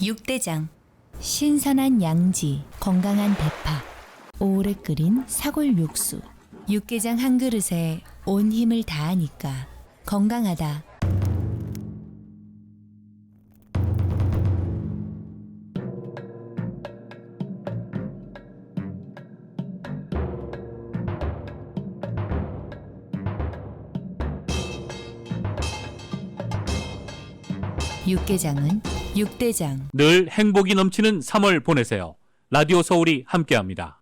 육대장. 신선한 양지, 건강한 대파, 오래 끓인 사골 육수. 육개장 한 그릇에 온 힘을 다하니까 건강하다. 육개장은 육대장. 늘 행복이 넘치는 3월 보내세요. 라디오 서울이 함께합니다.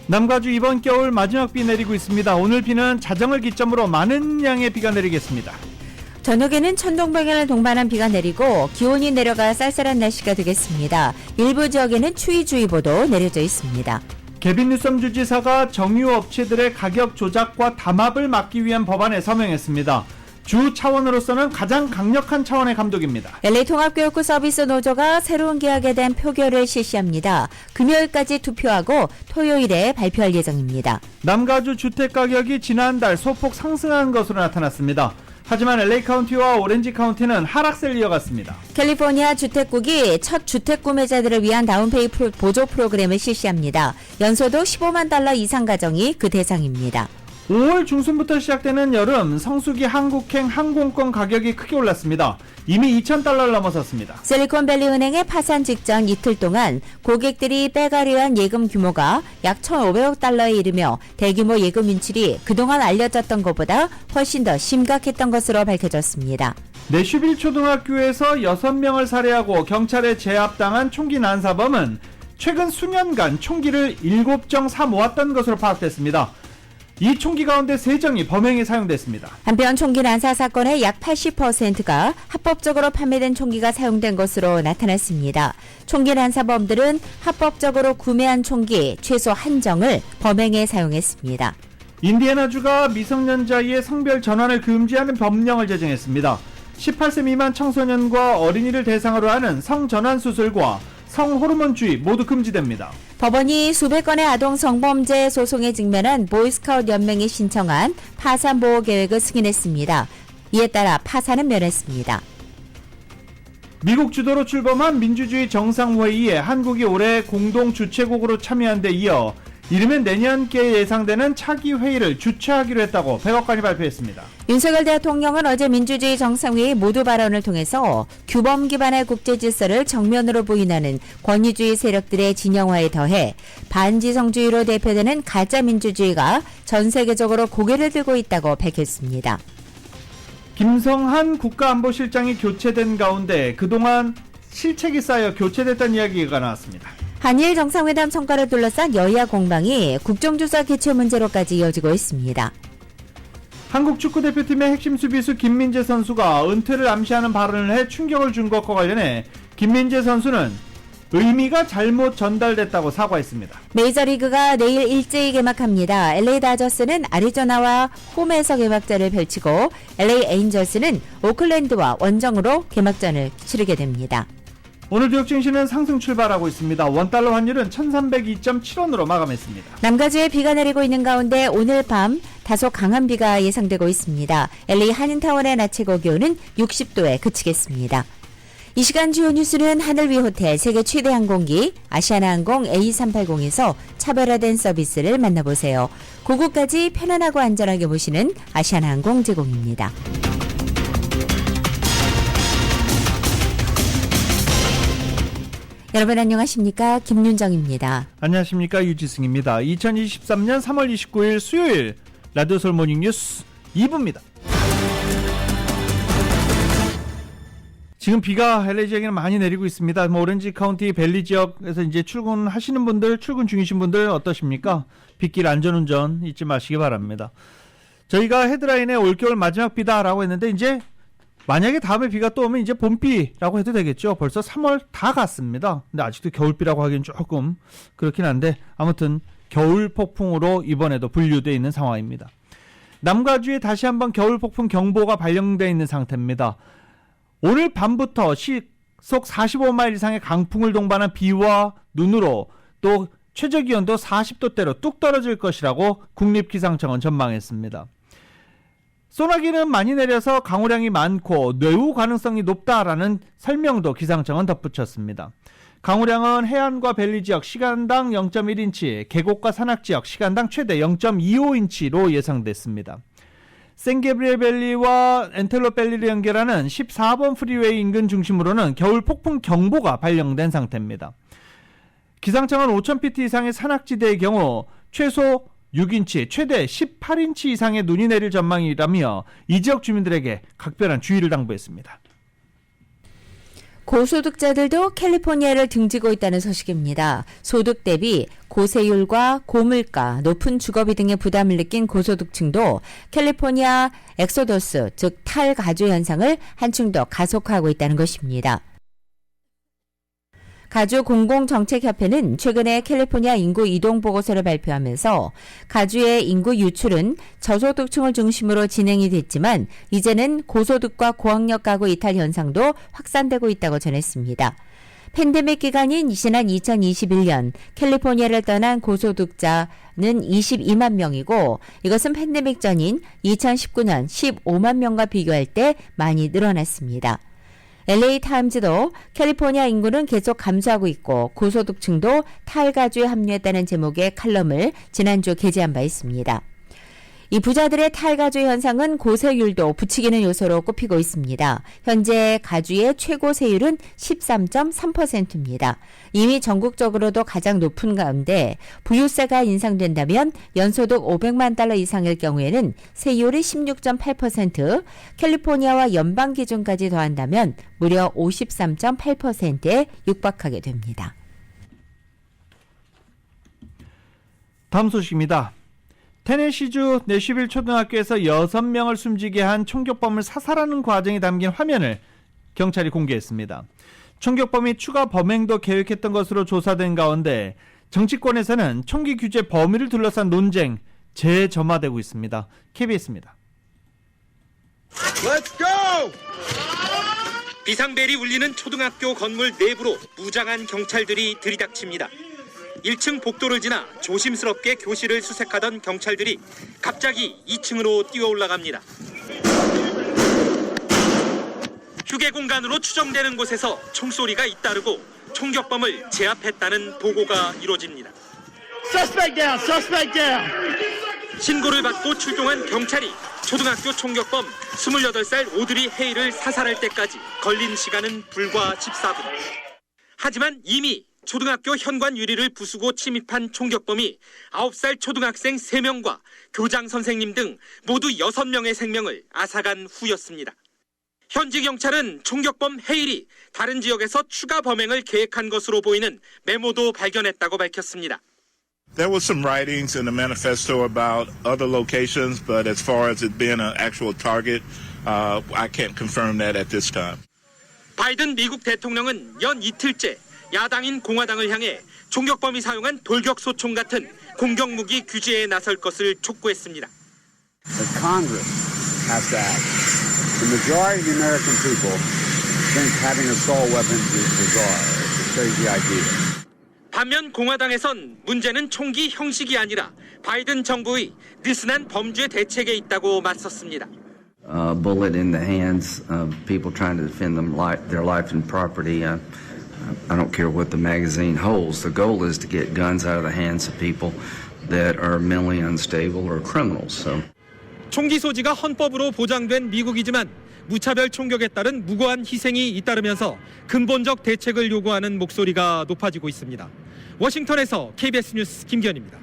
남가주 이번 겨울 마지막 비 내리고 있습니다. 오늘 비는 자정을 기점으로 많은 양의 비가 내리겠습니다. 저녁에는 천둥번개를 동반한 비가 내리고 기온이 내려가 쌀쌀한 날씨가 되겠습니다. 일부 지역에는 추위주의보도 내려져 있습니다. 개빈뉴섬 주지사가 정유 업체들의 가격 조작과 담합을 막기 위한 법안에 서명했습니다. 주 차원으로서는 가장 강력한 차원의 감독입니다. LA 통합교육부 서비스 노조가 새로운 계약에 대한 표결을 실시합니다. 금요일까지 투표하고 토요일에 발표할 예정입니다. 남가주 주택가격이 지난달 소폭 상승한 것으로 나타났습니다. 하지만 LA 카운티와 오렌지 카운티는 하락세를 이어갔습니다. 캘리포니아 주택국이 첫 주택 구매자들을 위한 다운페이 보조 프로그램을 실시합니다. 연소득 15만 달러 이상 가정이 그 대상입니다. 5월 중순부터 시작되는 여름 성수기 한국행 항공권 가격이 크게 올랐습니다. 이미 2,000달러를 넘어섰습니다. 실리콘밸리 은행의 파산 직전 이틀 동안 고객들이 빼가려한 예금 규모가 약 1,500억 달러에 이르며 대규모 예금 인출이 그동안 알려졌던 것보다 훨씬 더 심각했던 것으로 밝혀졌습니다. 내슈빌 초등학교에서 6명을 살해하고 경찰에 제압당한 총기 난사범은 최근 수년간 총기를 7정 사 모았던 것으로 파악됐습니다. 이 총기 가운데 3정이 범행에 사용됐습니다. 한편 총기 난사 사건의 약 80%가 합법적으로 판매된 총기가 사용된 것으로 나타났습니다. 총기 난사범들은 합법적으로 구매한 총기 최소 1정을 범행에 사용했습니다. 인디애나주가 미성년자의 성별 전환을 금지하는 법령을 제정했습니다. 18세 미만 청소년과 어린이를 대상으로 하는 성전환 수술과 성호르몬주의 모두 금지됩니다. 법원이 수백 건의 아동 성범죄 소송에 직면한 보이스카우트 연맹이 신청한 파산 보호 계획을 승인했습니다. 이에 따라 파산은 면했습니다. 미국 주도로 출범한 민주주의 정상회의에 한국이 올해 공동 주최국으로 참여한 데 이어 이르면 내년께 예상되는 차기 회의를 주최하기로 했다고 백악관이 발표했습니다. 윤석열 대통령은 어제 민주주의 정상회의 모두 발언을 통해서 규범 기반의 국제 질서를 정면으로 부인하는 권위주의 세력들의 진영화에 더해 반지성주의로 대표되는 가짜 민주주의가 전 세계적으로 고개를 들고 있다고 밝혔습니다. 김성한 국가안보실장이 교체된 가운데 그동안 실책이 쌓여 교체됐다는 이야기가 나왔습니다. 한일 정상회담 성과를 둘러싼 여야 공방이 국정조사 개최 문제로까지 이어지고 있습니다. 한국 축구대표팀의 핵심 수비수 김민재 선수가 은퇴를 암시하는 발언을 해 충격을 준 것과 관련해 김민재 선수는 의미가 잘못 전달됐다고 사과했습니다. 메이저리그가 내일 일제히 개막합니다. LA 다저스는 아리조나와 홈에서 개막전을 펼치고 LA 에인절스는 오클랜드와 원정으로 개막전을 치르게 됩니다. 오늘 뉴욕 증시는 상승 출발하고 있습니다. 원달러 환율은 1302.7원으로 마감했습니다. 남가주에 비가 내리고 있는 가운데 오늘 밤 다소 강한 비가 예상되고 있습니다. LA 한인타운의 낮 최고 기온은 60도에 그치겠습니다. 이 시간 주요 뉴스는 하늘 위 호텔 세계 최대 항공기 아시아나항공 A380에서 차별화된 서비스를 만나보세요. 고국까지 편안하고 안전하게 모시는 아시아나항공 제공입니다. 여러분 안녕하십니까? 김윤정입니다. 안녕하십니까? 유지승입니다. 2023년 3월 29일 수요일 라디오 서울 모닝 뉴스 2부입니다. 지금 비가 LA 지역에는 많이 내리고 있습니다. 오렌지 카운티 밸리 지역에서 이제 출근하시는 분들, 출근 중이신 분들 어떠십니까? 빗길 안전운전 잊지 마시기 바랍니다. 저희가 헤드라인에 올겨울 마지막 비다라고 했는데 이제 만약에 다음에 비가 또 오면 이제 봄비라고 해도 되겠죠. 벌써 3월 다 갔습니다. 근데 아직도 겨울비라고 하기엔 조금 그렇긴 한데 아무튼 겨울 폭풍으로 이번에도 분류되어 있는 상황입니다. 남가주에 다시 한번 겨울 폭풍 경보가 발령되어 있는 상태입니다. 오늘 밤부터 시속 45마일 이상의 강풍을 동반한 비와 눈으로 또 최저기온도 40도대로 뚝 떨어질 것이라고 국립기상청은 전망했습니다. 소나기는 많이 내려서 강우량이 많고 뇌우 가능성이 높다라는 설명도 기상청은 덧붙였습니다. 강우량은 해안과 밸리 지역 시간당 0.1인치, 계곡과 산악 지역 시간당 최대 0.25인치로 예상됐습니다. 샌게브리엘 밸리와 엔텔로 밸리를 연결하는 14번 프리웨이 인근 중심으로는 겨울 폭풍 경보가 발령된 상태입니다. 기상청은 5,000피트 이상의 산악지대의 경우 최소 6인치, 최대 18인치 이상의 눈이 내릴 전망이라며 이 지역 주민들에게 각별한 주의를 당부했습니다. 고소득자들도 캘리포니아를 등지고 있다는 소식입니다. 소득 대비 고세율과 고물가, 높은 주거비 등의 부담을 느낀 고소득층도 캘리포니아 엑소더스, 즉 탈가주 현상을 한층 더 가속화하고 있다는 것입니다. 가주 공공정책협회는 최근에 캘리포니아 인구 이동 보고서를 발표하면서 가주의 인구 유출은 저소득층을 중심으로 진행이 됐지만 이제는 고소득과 고학력 가구 이탈 현상도 확산되고 있다고 전했습니다. 팬데믹 기간인 지난 2021년 캘리포니아를 떠난 고소득자는 22만 명이고 이것은 팬데믹 전인 2019년 15만 명과 비교할 때 많이 늘어났습니다. LA 타임즈도 캘리포니아 인구는 계속 감소하고 있고 고소득층도 탈가주에 합류했다는 제목의 칼럼을 지난주 게재한 바 있습니다. 이 부자들의 탈가주 현상은 고세율도 부추기는 요소로 꼽히고 있습니다. 현재 가주의 최고 세율은 13.3%입니다. 이미 전국적으로도 가장 높은 가운데 부유세가 인상된다면 연소득 500만 달러 이상일 경우에는 세율이 16.8%, 캘리포니아와 연방 기준까지 더한다면 무려 53.8%에 육박하게 됩니다. 다음 소식입니다. 테네시주 내슈빌 초등학교에서 6명을 숨지게 한 총격범을 사살하는 과정이 담긴 화면을 경찰이 공개했습니다. 총격범이 추가 범행도 계획했던 것으로 조사된 가운데 정치권에서는 총기 규제 범위를 둘러싼 논쟁 재점화되고 있습니다. KBS입니다. Let's go! 비상벨이 울리는 초등학교 건물 내부로 무장한 경찰들이 들이닥칩니다. 1층 복도를 지나 조심스럽게 교실을 수색하던 경찰들이 갑자기 2층으로 뛰어 올라갑니다. 휴게 공간으로 추정되는 곳에서 총소리가 잇따르고 총격범을 제압했다는 보고가 이루어집니다. Suspect down! Suspect down! 신고를 받고 출동한 경찰이 초등학교 총격범 28살 오드리 헤이를 사살할 때까지 걸린 시간은 불과 14분. 하지만 이미 초등학교 현관 유리를 부수고 침입한 총격범이 9살 초등학생 3명과 교장 선생님 등 모두 6명의 생명을 앗아간 후였습니다. 현지 경찰은 총격범 헤일이 다른 지역에서 추가 범행을 계획한 것으로 보이는 메모도 발견했다고 밝혔습니다. There was some writings in the manifesto about other locations, but as far as it being an actual target, I can't confirm that at this time. 바이든 미국 대통령은 연 이틀째 야당인 공화당을 향해 총격범이 사용한 돌격소총 같은 공격무기 규제에 나설 것을 촉구했습니다. The Congress has to act. The majority of the American people think having assault weapons is bizarre. It's a crazy idea. 반면 공화당에선 문제는 총기 형식이 아니라 바이든 정부의 느슨한 범죄 대책에 있다고 맞섰습니다. A bullet in the hands of people trying to defend their life and property. I don't care what the magazine holds. The goal is to get guns out of the hands of people that are mentally unstable or criminals. So. 총기 소지가 헌법으로 보장된 미국이지만 무차별 총격에 따른 무고한 희생이 잇따르면서 근본적 대책을 요구하는 목소리가 높아지고 있습니다. 워싱턴에서 KBS 뉴스 김기현입니다.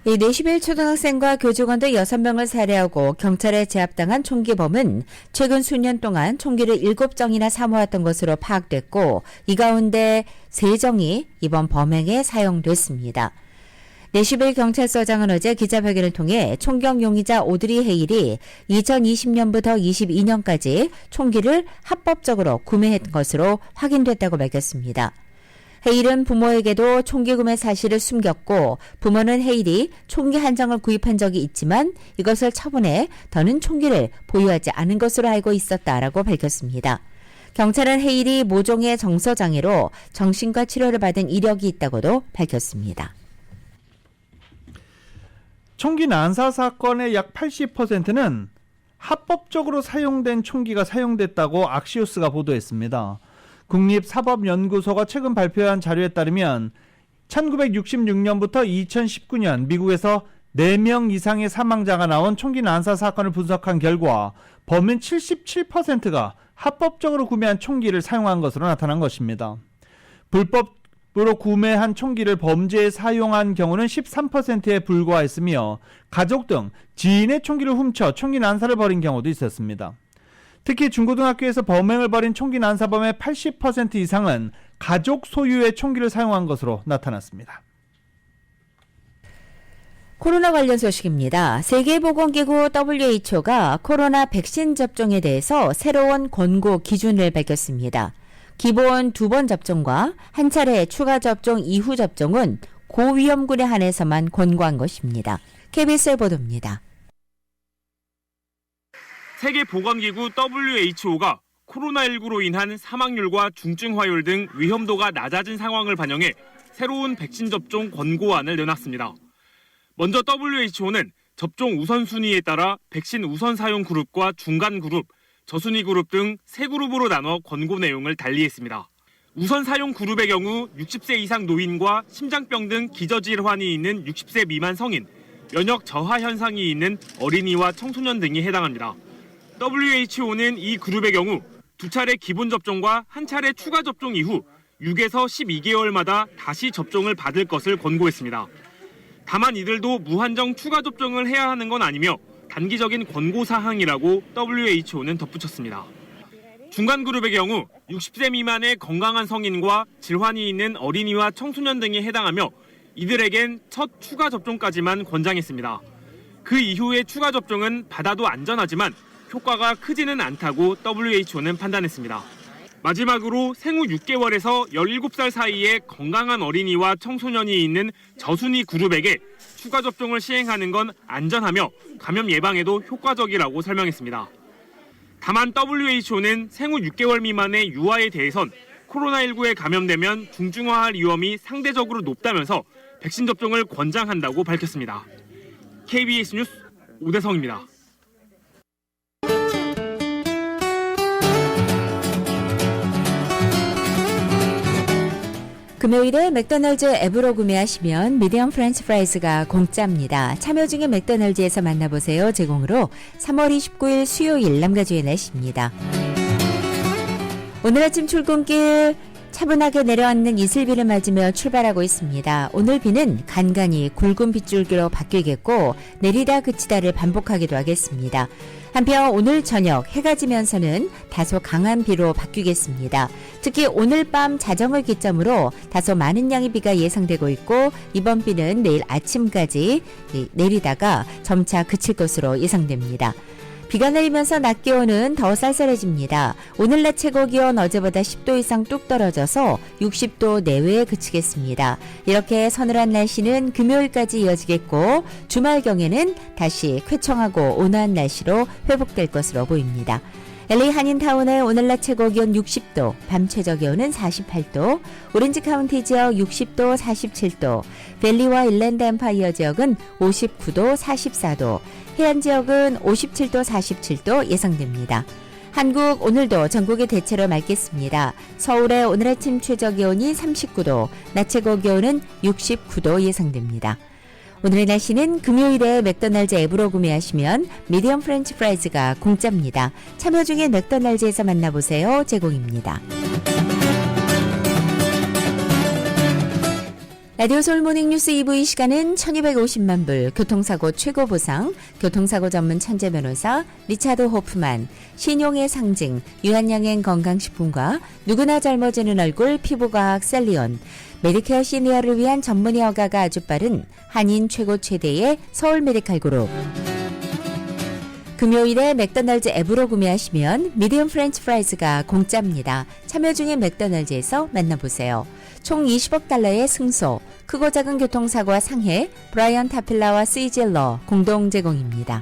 이 내슈빌 초등학생과 교직원 등 6명을 살해하고 경찰에 제압당한 총기범은 최근 수년 동안 총기를 7정이나 사모았던 것으로 파악됐고 이 가운데 3정이 이번 범행에 사용됐습니다. 내슈빌 경찰서장은 어제 기자회견을 통해 총격 용의자 오드리 헤일이 2020년부터 22년까지 총기를 합법적으로 구매했던 것으로 확인됐다고 밝혔습니다. 헤일은 부모에게도 총기 구매 사실을 숨겼고 부모는 헤일이 총기 한 정을 구입한 적이 있지만 이것을 처분해 더는 총기를 보유하지 않은 것으로 알고 있었다라고 밝혔습니다. 경찰은 헤일이 모종의 정서장애로 정신과 치료를 받은 이력이 있다고도 밝혔습니다. 총기 난사 사건의 약 80%는 합법적으로 사용된 총기가 사용됐다고 악시오스가 보도했습니다. 국립사법연구소가 최근 발표한 자료에 따르면 1966년부터 2019년 미국에서 4명 이상의 사망자가 나온 총기 난사 사건을 분석한 결과 범인 77%가 합법적으로 구매한 총기를 사용한 것으로 나타난 것입니다. 불법으로 구매한 총기를 범죄에 사용한 경우는 13%에 불과했으며 가족 등 지인의 총기를 훔쳐 총기 난사를 벌인 경우도 있었습니다. 특히 중고등학교에서 범행을 벌인 총기 난사범의 80% 이상은 가족 소유의 총기를 사용한 것으로 나타났습니다. 코로나 관련 소식입니다. 세계보건기구 WHO가 코로나 백신 접종에 대해서 새로운 권고 기준을 밝혔습니다. 기본 2번 접종과 한 차례 추가 접종 이후 접종은 고위험군에 한해서만 권고한 것입니다. KBS의 보도입니다. 세계보건기구 WHO가 코로나19로 인한 사망률과 중증화율 등 위험도가 낮아진 상황을 반영해 새로운 백신 접종 권고안을 내놨습니다. 먼저 WHO는 접종 우선순위에 따라 백신 우선 사용 그룹과 중간 그룹, 저순위 그룹 등 세 그룹으로 나눠 권고 내용을 달리했습니다. 우선 사용 그룹의 경우 60세 이상 노인과 심장병 등 기저질환이 있는 60세 미만 성인, 면역 저하 현상이 있는 어린이와 청소년 등이 해당합니다. WHO는 이 그룹의 경우 2차례 기본 접종과 한 차례 추가 접종 이후 6에서 12개월마다 다시 접종을 받을 것을 권고했습니다. 다만 이들도 무한정 추가 접종을 해야 하는 건 아니며 단기적인 권고사항이라고 WHO는 덧붙였습니다. 중간 그룹의 경우 60세 미만의 건강한 성인과 질환이 있는 어린이와 청소년 등이 해당하며 이들에겐 첫 추가 접종까지만 권장했습니다. 그 이후의 추가 접종은 받아도 안전하지만 효과가 크지는 않다고 WHO는 판단했습니다. 마지막으로 생후 6개월에서 17살 사이에 건강한 어린이와 청소년이 있는 저순위 그룹에게 추가 접종을 시행하는 건 안전하며 감염 예방에도 효과적이라고 설명했습니다. 다만 WHO는 생후 6개월 미만의 유아에 대해선 코로나19에 감염되면 중증화할 위험이 상대적으로 높다면서 백신 접종을 권장한다고 밝혔습니다. KBS 뉴스 오대성입니다. 금요일에 맥도날드 앱으로 구매하시면 미디엄 프렌치 프라이즈가 공짜입니다. 참여 중에 맥도날드에서 만나보세요. 제공으로 3월 29일 수요일 남가주의 날씨입니다. 오늘 아침 출근길 차분하게 내려앉는 이슬비를 맞으며 출발하고 있습니다. 오늘 비는 간간히 굵은 빗줄기로 바뀌겠고 내리다 그치다를 반복하기도 하겠습니다. 한편 오늘 저녁 해가 지면서는 다소 강한 비로 바뀌겠습니다. 특히 오늘 밤 자정을 기점으로 다소 많은 양의 비가 예상되고 있고 이번 비는 내일 아침까지 내리다가 점차 그칠 것으로 예상됩니다. 비가 내리면서 낮 기온은 더 쌀쌀해집니다. 오늘 낮 최고 기온 어제보다 10도 이상 뚝 떨어져서 60도 내외에 그치겠습니다. 이렇게 서늘한 날씨는 금요일까지 이어지겠고 주말경에는 다시 쾌청하고 온화한 날씨로 회복될 것으로 보입니다. LA 한인타운의 오늘 낮 최고 기온 60도, 밤 최저 기온은 48도, 오렌지 카운티 지역 60도, 47도, 밸리와 일랜드 엠파이어 지역은 59도, 44도, 해안 지역은 57도, 47도 예상됩니다. 한국 오늘도 전국이 대체로 맑겠습니다. 서울의 오늘 아침 최저 기온이 39도, 낮 최고 기온은 69도 예상됩니다. 오늘의 날씨는 금요일에 맥도날드 앱으로 구매하시면 미디엄 프렌치 프라이즈가 공짜입니다. 참여 중에 맥도날드에서 만나보세요. 제공입니다. 라디오 서울 모닝 뉴스 2부 이 시간은 1250만 불 교통사고 최고 보상, 교통사고 전문 천재 변호사 리차드 호프만, 신용의 상징 유한양행 건강식품과 누구나 젊어지는 얼굴 피부과학 셀리온, 메디케어 시니어를 위한 전문의 허가가 아주 빠른 한인 최고 최대의 서울 메디칼 그룹. 금요일에 맥도날드 앱으로 구매하시면 미디엄 프렌치 프라이즈가 공짜입니다. 참여 중에 맥도날드에서 만나보세요. 총 20억 달러의 승소, 크고 작은 교통사고와 상해, 브라이언 타필라와 시젤러 공동 제공입니다.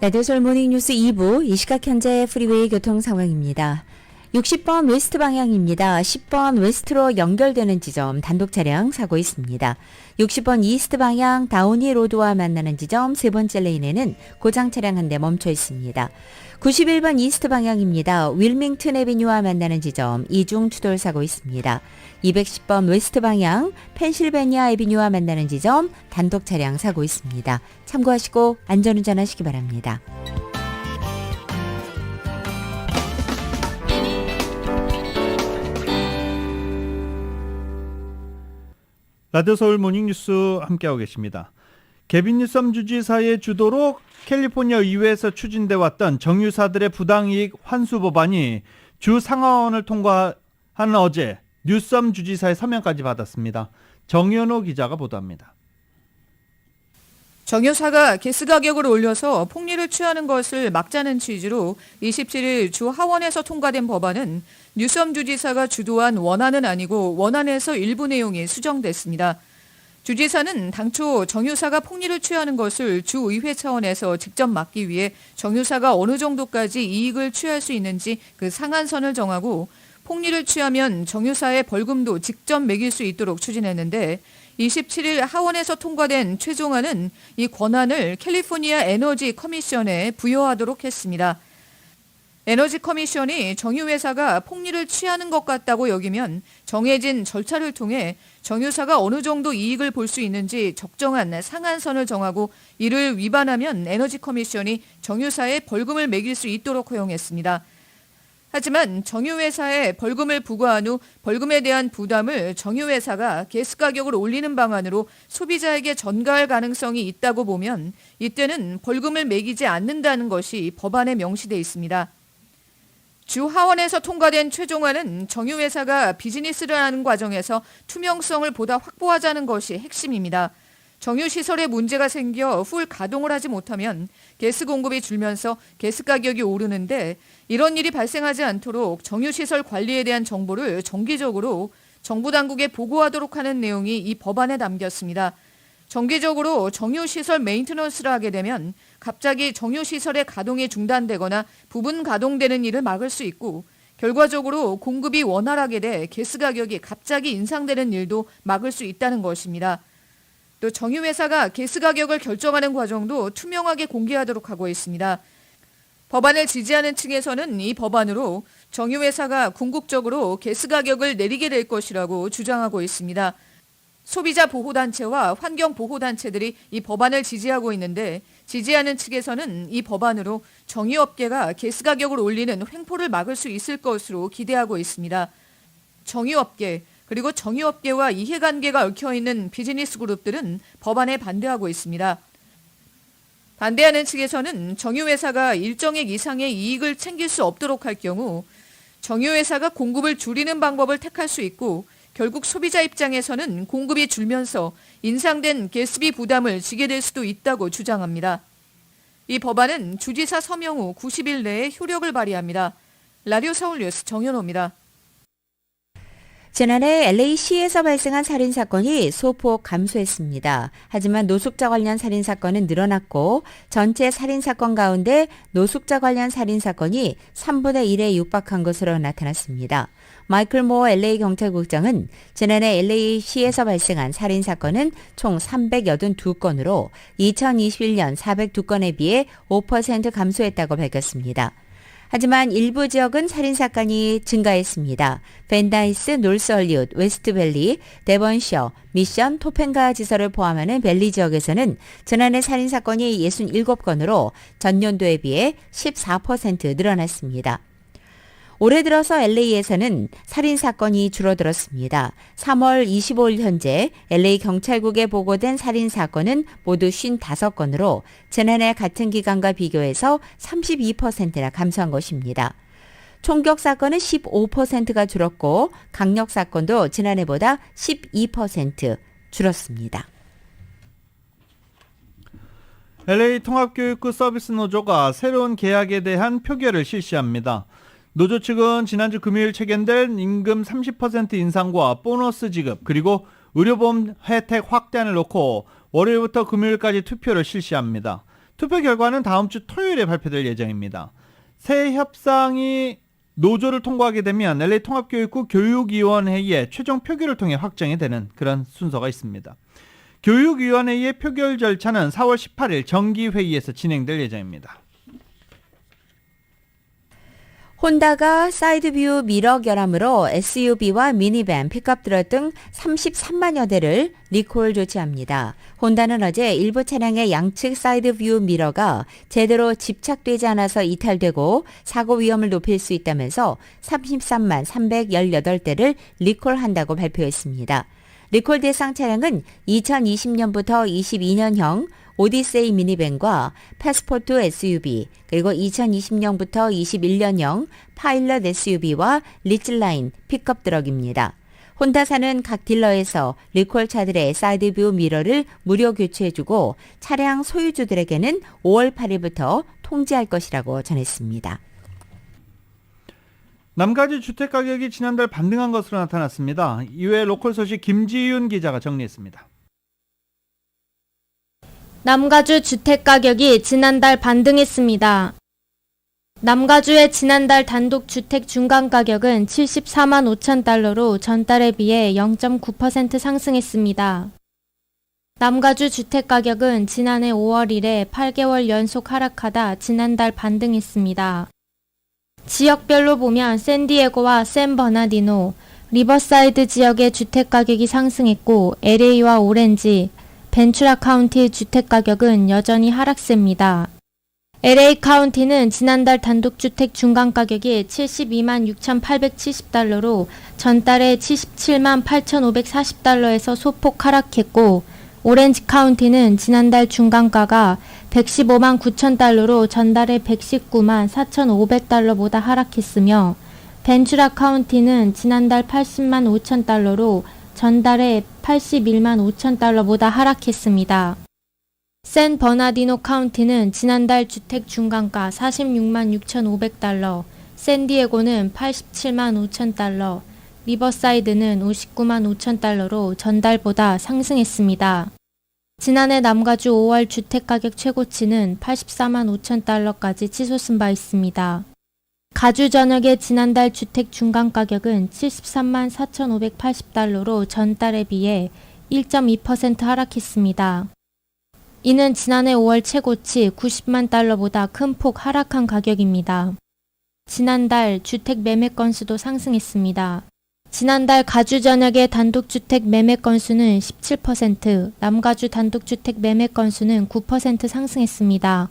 라디오 서울 모닝 뉴스 2부 이 시각 현재 프리웨이 교통 상황입니다. 60번 웨스트 방향입니다. 10번 웨스트로 연결되는 지점 단독 차량 사고 있습니다. 60번 이스트 방향 다운히 로드와 만나는 지점 세 번째 레인에는 고장 차량 한 대 멈춰 있습니다. 91번 이스트 방향입니다. 윌밍턴 애비뉴와 만나는 지점 이중 추돌 사고 있습니다. 210번 웨스트 방향 펜실베니아 애비뉴와 만나는 지점 단독 차량 사고 있습니다. 참고하시고 안전운전하시기 바랍니다. 라디오 서울 모닝뉴스 함께하고 계십니다. 개빈 뉴섬 주지사의 주도로 캘리포니아 의회에서 추진돼 왔던 정유사들의 부당이익 환수 법안이 주 상하원을 통과한 어제 뉴섬 주지사의 서명까지 받았습니다. 정연호 기자가 보도합니다. 정유사가 가스 가격을 올려서 폭리를 취하는 것을 막자는 취지로 27일 주 하원에서 통과된 법안은 뉴섬 주지사가 주도한 원안은 아니고 원안에서 일부 내용이 수정됐습니다. 주지사는 당초 정유사가 폭리를 취하는 것을 주의회 차원에서 직접 막기 위해 정유사가 어느 정도까지 이익을 취할 수 있는지 그 상한선을 정하고 폭리를 취하면 정유사의 벌금도 직접 매길 수 있도록 추진했는데 27일 하원에서 통과된 최종안은 이 권한을 캘리포니아 에너지 커미션에 부여하도록 했습니다. 에너지 커미션이 정유회사가 폭리를 취하는 것 같다고 여기면 정해진 절차를 통해 정유사가 어느 정도 이익을 볼 수 있는지 적정한 상한선을 정하고 이를 위반하면 에너지 커미션이 정유사에 벌금을 매길 수 있도록 허용했습니다. 하지만 정유회사에 벌금을 부과한 후 벌금에 대한 부담을 정유회사가 가스 가격을 올리는 방안으로 소비자에게 전가할 가능성이 있다고 보면 이때는 벌금을 매기지 않는다는 것이 법안에 명시돼 있습니다. 주 하원에서 통과된 최종안은 정유회사가 비즈니스를 하는 과정에서 투명성을 보다 확보하자는 것이 핵심입니다. 정유시설에 문제가 생겨 풀 가동을 하지 못하면 가스 공급이 줄면서 가스 가격이 오르는데 이런 일이 발생하지 않도록 정유시설 관리에 대한 정보를 정기적으로 정부 당국에 보고하도록 하는 내용이 이 법안에 담겼습니다. 정기적으로 정유시설 메인테넌스를 하게 되면 갑자기 정유시설의 가동이 중단되거나 부분 가동되는 일을 막을 수 있고 결과적으로 공급이 원활하게 돼 가스 가격이 갑자기 인상되는 일도 막을 수 있다는 것입니다. 또 정유회사가 가스 가격을 결정하는 과정도 투명하게 공개하도록 하고 있습니다. 법안을 지지하는 층에서는 이 법안으로 정유회사가 궁극적으로 가스 가격을 내리게 될 것이라고 주장하고 있습니다. 소비자 보호단체와 환경보호단체들이 이 법안을 지지하고 있는데 지지하는 측에서는 이 법안으로 정유업계가 가스 가격을 올리는 횡포를 막을 수 있을 것으로 기대하고 있습니다. 정유업계 그리고 정유업계와 이해관계가 얽혀있는 비즈니스 그룹들은 법안에 반대하고 있습니다. 반대하는 측에서는 정유회사가 일정액 이상의 이익을 챙길 수 없도록 할 경우 정유회사가 공급을 줄이는 방법을 택할 수 있고 결국 소비자 입장에서는 공급이 줄면서 인상된 가스비 부담을 지게 될 수도 있다고 주장합니다. 이 법안은 주지사 서명 후 90일 내에 효력을 발휘합니다. 라디오 서울 뉴스 정연호입니다. 지난해 LA시에서 발생한 살인사건이 소폭 감소했습니다. 하지만 노숙자 관련 살인사건은 늘어났고 전체 살인사건 가운데 노숙자 관련 살인사건이 3분의 1에 육박한 것으로 나타났습니다. 마이클 모어 LA 경찰국장은 지난해 LA시에서 발생한 살인사건은 총 382건으로 2021년 402건에 비해 5% 감소했다고 밝혔습니다. 하지만 일부 지역은 살인사건이 증가했습니다. 벤다이스, 노스헐리우드, 웨스트밸리, 데번셔, 미션, 토펜가 지서를 포함하는 밸리 지역에서는 지난해 살인사건이 67건으로 전년도에 비해 14% 늘어났습니다. 올해 들어서 LA에서는 살인사건이 줄어들었습니다. 3월 25일 현재 LA 경찰국에 보고된 살인사건은 모두 55건으로 지난해 같은 기간과 비교해서 32%나 감소한 것입니다. 총격사건은 15%가 줄었고 강력사건도 지난해보다 12% 줄었습니다. LA 통합교육부 서비스 노조가 새로운 계약에 대한 표결을 실시합니다. 노조 측은 지난주 금요일 체결된 임금 30% 인상과 보너스 지급 그리고 의료보험 혜택 확대안을 놓고 월요일부터 금요일까지 투표를 실시합니다. 투표 결과는 다음 주 토요일에 발표될 예정입니다. 새 협상이 노조를 통과하게 되면 LA 통합교육부 교육위원회의 최종 표결을 통해 확정이 되는 그런 순서가 있습니다. 교육위원회의 표결 절차는 4월 18일 정기회의에서 진행될 예정입니다. 혼다가 사이드뷰 미러 결함으로 SUV와 미니밴, 픽업 트럭 등 33만여 대를 리콜 조치합니다. 혼다는 어제 일부 차량의 양측 사이드뷰 미러가 제대로 집착되지 않아서 이탈되고 사고 위험을 높일 수 있다면서 33만 318대를 리콜한다고 발표했습니다. 리콜 대상 차량은 2020년부터 22년형 오디세이 미니밴과 패스포트 SUV, 그리고 2020년부터 21년형 파일럿 SUV와 리치라인 픽업 트럭입니다. 혼다사는 각 딜러에서 리콜 차들의 사이드뷰 미러를 무료 교체해주고 차량 소유주들에게는 5월 8일부터 통지할 것이라고 전했습니다. 남가주 주택가격이 지난달 반등한 것으로 나타났습니다. 이외 로컬 소식 김지윤 기자가 정리했습니다. 남가주 주택가격이 지난달 반등했습니다. 남가주의 지난달 단독 주택 중간가격은 74만 5천 달러로 전달에 비해 0.9% 상승했습니다. 남가주 주택가격은 지난해 5월 이래 8개월 연속 하락하다 지난달 반등했습니다. 지역별로 보면 샌디에고와 샌버나디노, 리버사이드 지역의 주택가격이 상승했고 LA와 오렌지, 벤츄라 카운티 주택가격은 여전히 하락세입니다. LA 카운티는 지난달 단독주택 중간가격이 72만 6,870달러로 전달에 77만 8,540달러에서 소폭 하락했고 오렌지 카운티는 지난달 중간가가 115만 9,000달러로 전달에 119만 4,500달러보다 하락했으며 벤츄라 카운티는 지난달 80만 5,000달러로 전달에 81만 5천 달러보다 하락했습니다. 샌 버나디노 카운티는 지난달 주택 중간가 46만 6,500달러, 샌디에고는 87만 5천 달러, 리버사이드는 59만 5천 달러로 전달보다 상승했습니다. 지난해 남가주 5월 주택가격 최고치는 84만 5천 달러까지 치솟은 바 있습니다. 가주 전역의 지난달 주택 중간가격은 73만 4,580달러로 전달에 비해 1.2% 하락했습니다. 이는 지난해 5월 최고치 90만 달러보다 큰 폭 하락한 가격입니다. 지난달 주택 매매 건수도 상승했습니다. 지난달 가주 전역의 단독주택 매매 건수는 17%, 남가주 단독주택 매매 건수는 9% 상승했습니다.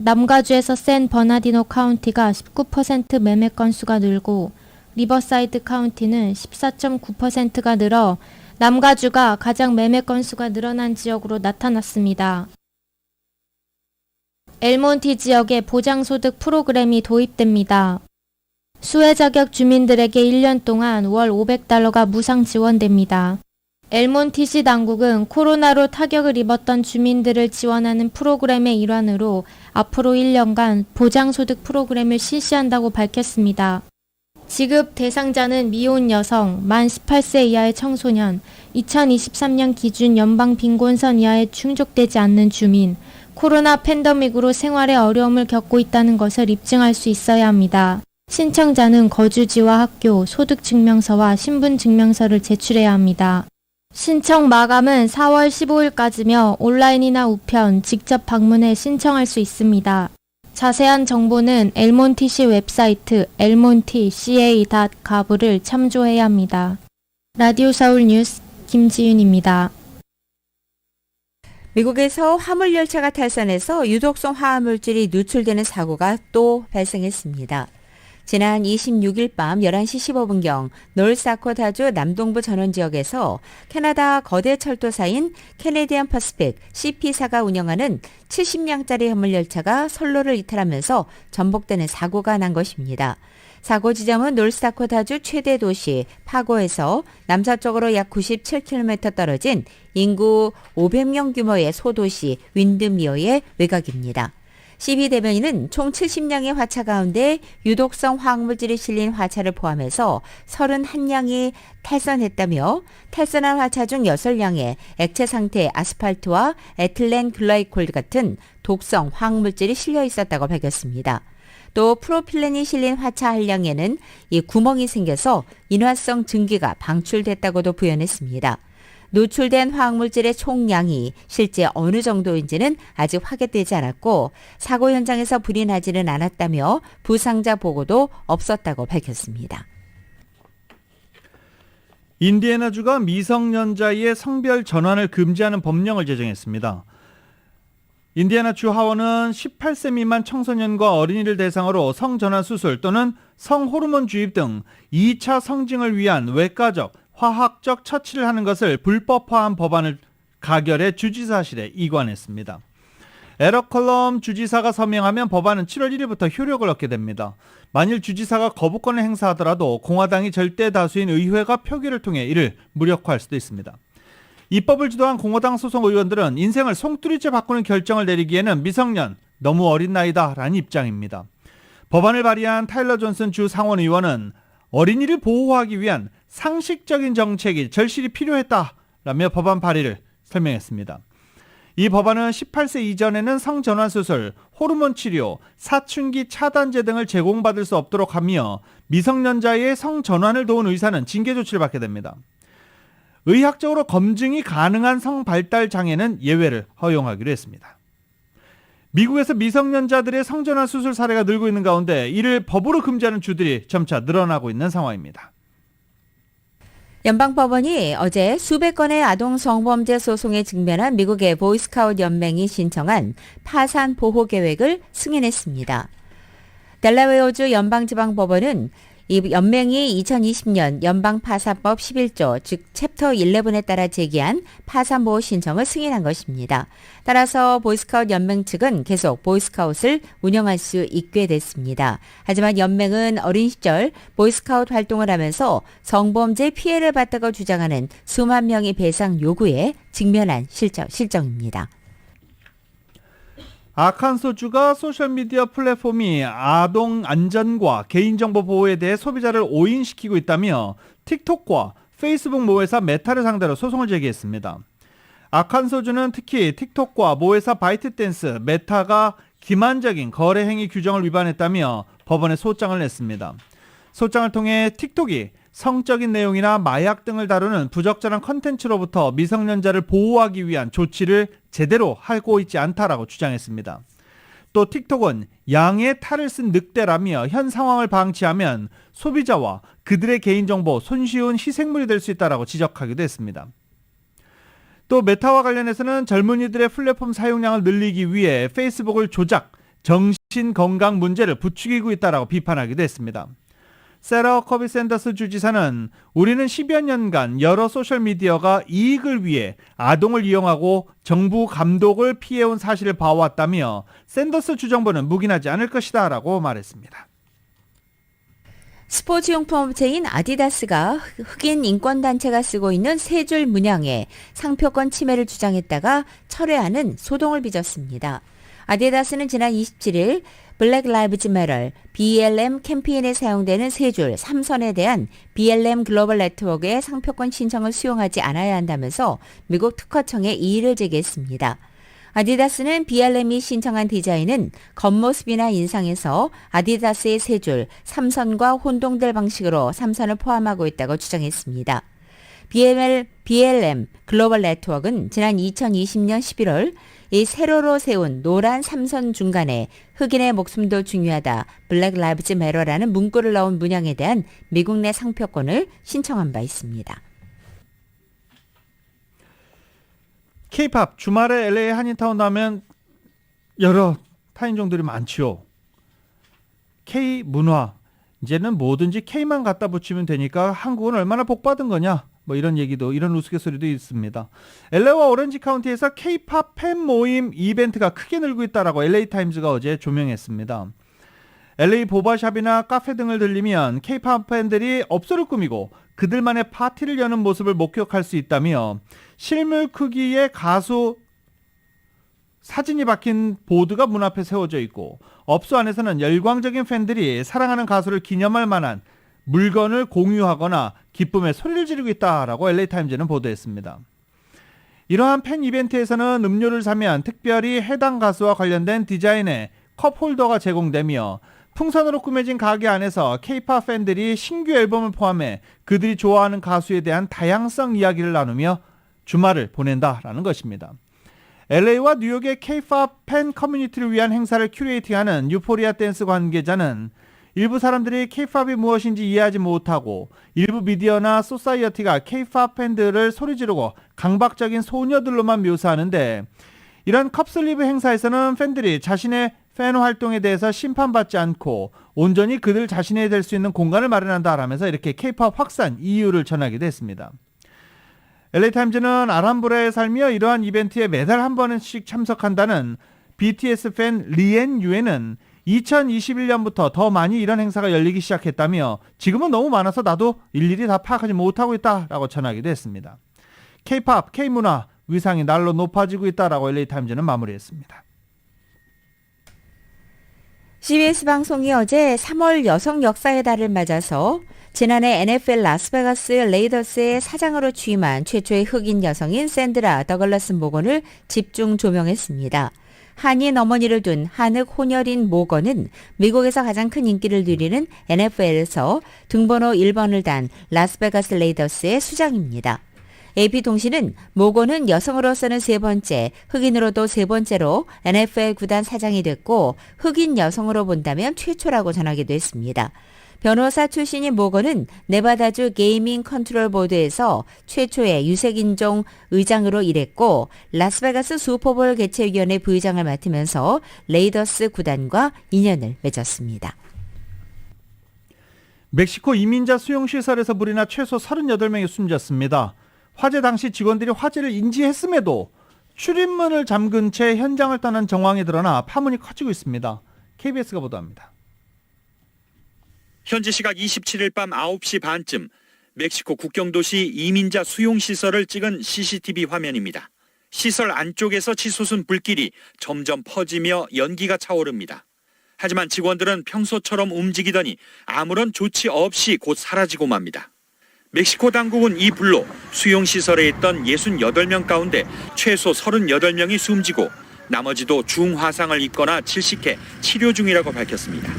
남가주에서 샌 버나디노 카운티가 19% 매매 건수가 늘고 리버사이드 카운티는 14.9%가 늘어 남가주가 가장 매매 건수가 늘어난 지역으로 나타났습니다. 엘몬티 지역에 보장소득 프로그램이 도입됩니다. 수혜자격 주민들에게 1년 동안 월 500달러가 무상 지원됩니다. 엘몬티시 당국은 코로나로 타격을 입었던 주민들을 지원하는 프로그램의 일환으로 앞으로 1년간 보장소득 프로그램을 실시한다고 밝혔습니다. 지급 대상자는 미혼 여성, 만 18세 이하의 청소년, 2023년 기준 연방 빈곤선 이하에 충족되지 않는 주민, 코로나 팬데믹으로 생활에 어려움을 겪고 있다는 것을 입증할 수 있어야 합니다. 신청자는 거주지와 학교, 소득증명서와 신분증명서를 제출해야 합니다. 신청 마감은 4월 15일까지며 온라인이나 우편, 직접 방문해 신청할 수 있습니다. 자세한 정보는 엘몬티시 웹사이트 elmontica.gov를 참조해야 합니다. 라디오 서울 뉴스 김지윤입니다. 미국에서 화물열차가 탈선해서 유독성 화합물질이 누출되는 사고가 또 발생했습니다. 지난 26일 밤 11시 15분경 노스다코타주 남동부 전원지역에서 캐나다 거대 철도사인 캐네디언 퍼시픽 CP사가 운영하는 70량짜리 화물열차가 선로를 이탈하면서 전복되는 사고가 난 것입니다. 사고 지점은 노스다코타주 최대 도시 파고에서 남서쪽으로 약 97km 떨어진 인구 500명 규모의 소도시 윈드미어의 외곽입니다. CP 대변인은 총 70량의 화차 가운데 유독성 화학물질이 실린 화차를 포함해서 31량이 탈선했다며 탈선한 화차 중 6량에 액체 상태의 아스팔트와 에틸렌 글라이콜 같은 독성 화학물질이 실려 있었다고 밝혔습니다. 또 프로필렌이 실린 화차 한량에는 이 구멍이 생겨서 인화성 증기가 방출됐다고도 부연했습니다. 노출된 화학물질의 총량이 실제 어느 정도인지는 아직 확인되지 않았고 사고 현장에서 불이 나지는 않았다며 부상자 보고도 없었다고 밝혔습니다. 인디애나주가 미성년자의 성별 전환을 금지하는 법령을 제정했습니다. 인디애나주 하원은 18세 미만 청소년과 어린이를 대상으로 성전환 수술 또는 성호르몬 주입 등 2차 성징을 위한 외과적, 화학적 처치를 하는 것을 불법화한 법안을 가결해 주지사실에 이관했습니다. 에러컬럼 주지사가 서명하면 법안은 7월 1일부터 효력을 얻게 됩니다. 만일 주지사가 거부권을 행사하더라도 공화당이 절대 다수인 의회가 표결을 통해 이를 무력화할 수도 있습니다. 입법을 주도한 공화당 소속 의원들은 인생을 송두리째 바꾸는 결정을 내리기에는 미성년, 너무 어린 나이다라는 입장입니다. 법안을 발의한 타일러 존슨 주 상원 의원은 어린이를 보호하기 위한 상식적인 정책이 절실히 필요했다라며 법안 발의를 설명했습니다. 이 법안은 18세 이전에는 성전환 수술, 호르몬 치료, 사춘기 차단제 등을 제공받을 수 없도록 하며 미성년자의 성전환을 도운 의사는 징계 조치를 받게 됩니다. 의학적으로 검증이 가능한 성발달 장애는 예외를 허용하기로 했습니다. 미국에서 미성년자들의 성전환 수술 사례가 늘고 있는 가운데 이를 법으로 금지하는 주들이 점차 늘어나고 있는 상황입니다. 연방법원이 어제 수백 건의 아동 성범죄 소송에 직면한 미국의 보이스카우트 연맹이 신청한 파산 보호 계획을 승인했습니다. 델라웨어주 연방지방법원은 이 연맹이 2020년 연방파산법 11조 즉 챕터 11에 따라 제기한 파산보호 신청을 승인한 것입니다. 따라서 보이스카우트 연맹 측은 계속 보이스카웃을 운영할 수 있게 됐습니다. 하지만 연맹은 어린 시절 보이스카우트 활동을 하면서 성범죄 피해를 봤다고 주장하는 수만 명의 배상 요구에 직면한 실정입니다. 아칸소주가 소셜미디어 플랫폼이 아동 안전과 개인정보 보호에 대해 소비자를 오인시키고 있다며 틱톡과 페이스북 모회사 메타를 상대로 소송을 제기했습니다. 아칸소주는 특히 틱톡과 모회사 바이트댄스, 메타가 기만적인 거래 행위 규정을 위반했다며 법원에 소장을 냈습니다. 소장을 통해 틱톡이 성적인 내용이나 마약 등을 다루는 부적절한 컨텐츠로부터 미성년자를 보호하기 위한 조치를 제대로 하고 있지 않다라고 주장했습니다. 또 틱톡은 양의 탈을 쓴 늑대라며 현 상황을 방치하면 소비자와 그들의 개인정보 손쉬운 희생물이 될 수 있다라고 지적하기도 했습니다. 또 메타와 관련해서는 젊은이들의 플랫폼 사용량을 늘리기 위해 페이스북을 조작, 정신건강 문제를 부추기고 있다라고 비판하기도 했습니다. 세라 커비 샌더스 주지사는 우리는 10여 년간 여러 소셜미디어가 이익을 위해 아동을 이용하고 정부 감독을 피해온 사실을 봐왔다며 샌더스 주정부는 묵인하지 않을 것이다 라고 말했습니다. 스포츠용품 업체인 아디다스가 흑인 인권단체가 쓰고 있는 세 줄 문양에 상표권 침해를 주장했다가 철회하는 소동을 빚었습니다. 아디다스는 지난 27일 블랙 라이브즈 매터 BLM 캠페인에 사용되는 세 줄 3선에 대한 BLM 글로벌 네트워크의 상표권 신청을 수용하지 않아야 한다면서 미국 특허청에 이의를 제기했습니다. 아디다스는 BLM이 신청한 디자인은 겉모습이나 인상에서 아디다스의 세 줄 3선과 혼동될 방식으로 3선을 포함하고 있다고 주장했습니다. BLM 글로벌 네트워크는 지난 2020년 11월 이 세로로 세운 노란 3선 중간에 흑인의 목숨도 중요하다, 블랙 라이브즈 매터라는 문구를 넣은 문양에 대한 미국 내 상표권을 신청한 바 있습니다. K-팝 주말에 LA 한인타운 하면 여러 타인종들이 많지요. K-문화 이제는 뭐든지 K만 갖다 붙이면 되니까 한국은 얼마나 복받은 거냐 뭐 이런 얘기도 이런 우스갯소리도 있습니다. LA와 오렌지 카운티에서 K-팝 팬 모임 이벤트가 크게 늘고 있다라고 LA타임즈가 어제 조명했습니다. LA 보바샵이나 카페 등을 들리면 K-팝 팬들이 업소를 꾸미고 그들만의 파티를 여는 모습을 목격할 수 있다며 실물 크기의 가수 사진이 박힌 보드가 문 앞에 세워져 있고 업소 안에서는 열광적인 팬들이 사랑하는 가수를 기념할 만한 물건을 공유하거나 기쁨의 소리를 지르고 있다라고 LA타임즈는 보도했습니다. 이러한 팬 이벤트에서는 음료를 사면 특별히 해당 가수와 관련된 디자인의 컵홀더가 제공되며 풍선으로 꾸며진 가게 안에서 K-팝 팬들이 신규 앨범을 포함해 그들이 좋아하는 가수에 대한 다양성 이야기를 나누며 주말을 보낸다라는 것입니다. LA와 뉴욕의 K-팝 팬 커뮤니티를 위한 행사를 큐레이팅하는 유포리아 댄스 관계자는 일부 사람들이 K-팝이 무엇인지 이해하지 못하고 일부 미디어나 소사이어티가 K-팝 팬들을 소리 지르고 강박적인 소녀들로만 묘사하는데 이런 컵슬리브 행사에서는 팬들이 자신의 팬 활동에 대해서 심판받지 않고 온전히 그들 자신이 될 수 있는 공간을 마련한다라면서 이렇게 K-팝 확산 이유를 전하기도 했습니다. LA타임즈는 아람브라에 살며 이러한 이벤트에 매달 한 번씩 참석한다는 BTS 팬 리엔 유에는 2021년부터 더 많이 이런 행사가 열리기 시작했다며 지금은 너무 많아서 나도 일일이 다 파악하지 못하고 있다라고 전하기도 했습니다. K-팝, K-문화 위상이 날로 높아지고 있다라고 LA타임즈는 마무리했습니다. CBS 방송이 어제 3월 여성 역사의 달을 맞아서 지난해 NFL 라스베가스 레이더스의 사장으로 취임한 최초의 흑인 여성인 샌드라 더글라스 모건을 집중 조명했습니다. 한인 어머니를 둔 한흑 혼혈인 모건은 미국에서 가장 큰 인기를 누리는 NFL에서 등번호 1번을 단 라스베가스 레이더스의 수장입니다. AP통신은 모건은 여성으로서는 세 번째, 흑인으로도 세 번째로 NFL 구단 사장이 됐고 흑인 여성으로 본다면 최초라고 전하기도 했습니다. 변호사 출신인 모건은 네바다주 게이밍 컨트롤 보드에서 최초의 유색인종 의장으로 일했고 라스베가스 슈퍼볼 개최위원회 부의장을 맡으면서 레이더스 구단과 인연을 맺었습니다. 멕시코 이민자 수용시설에서 불이 나 최소 38명이 숨졌습니다. 화재 당시 직원들이 화재를 인지했음에도 출입문을 잠근 채 현장을 떠난 정황이 드러나 파문이 커지고 있습니다. KBS가 보도합니다. 현지 시각 27일 밤 9시 반쯤 멕시코 국경도시 이민자 수용시설을 찍은 CCTV 화면입니다. 시설 안쪽에서 치솟은 불길이 점점 퍼지며 연기가 차오릅니다. 하지만 직원들은 평소처럼 움직이더니 아무런 조치 없이 곧 사라지고 맙니다. 멕시코 당국은 이 불로 수용시설에 있던 68명 가운데 최소 38명이 숨지고 나머지도 중화상을 입거나 질식해 치료 중이라고 밝혔습니다.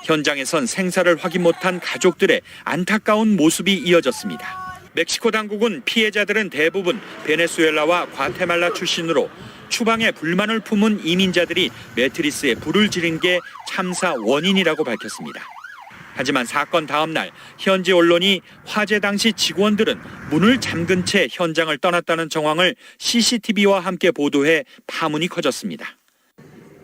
현장에선 생사를 확인 못한 가족들의 안타까운 모습이 이어졌습니다. 멕시코 당국은 피해자들은 대부분 베네수엘라와 과테말라 출신으로 추방에 불만을 품은 이민자들이 매트리스에 불을 지른 게 참사 원인이라고 밝혔습니다. 하지만 사건 다음 날 현지 언론이 화재 당시 직원들은 문을 잠근 채 현장을 떠났다는 정황을 CCTV와 함께 보도해 파문이 커졌습니다.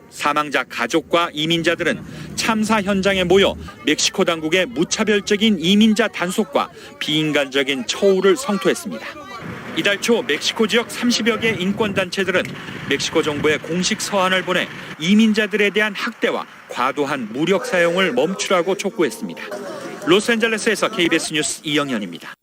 사망자 가족과 이민자들은 참사 현장에 모여 멕시코 당국의 무차별적인 이민자 단속과 비인간적인 처우를 성토했습니다. 이달 초 멕시코 지역 30여 개 인권단체들은 멕시코 정부에 공식 서한을 보내 이민자들에 대한 학대와 과도한 무력 사용을 멈추라고 촉구했습니다. 로스앤젤레스에서 KBS 뉴스 이영현입니다.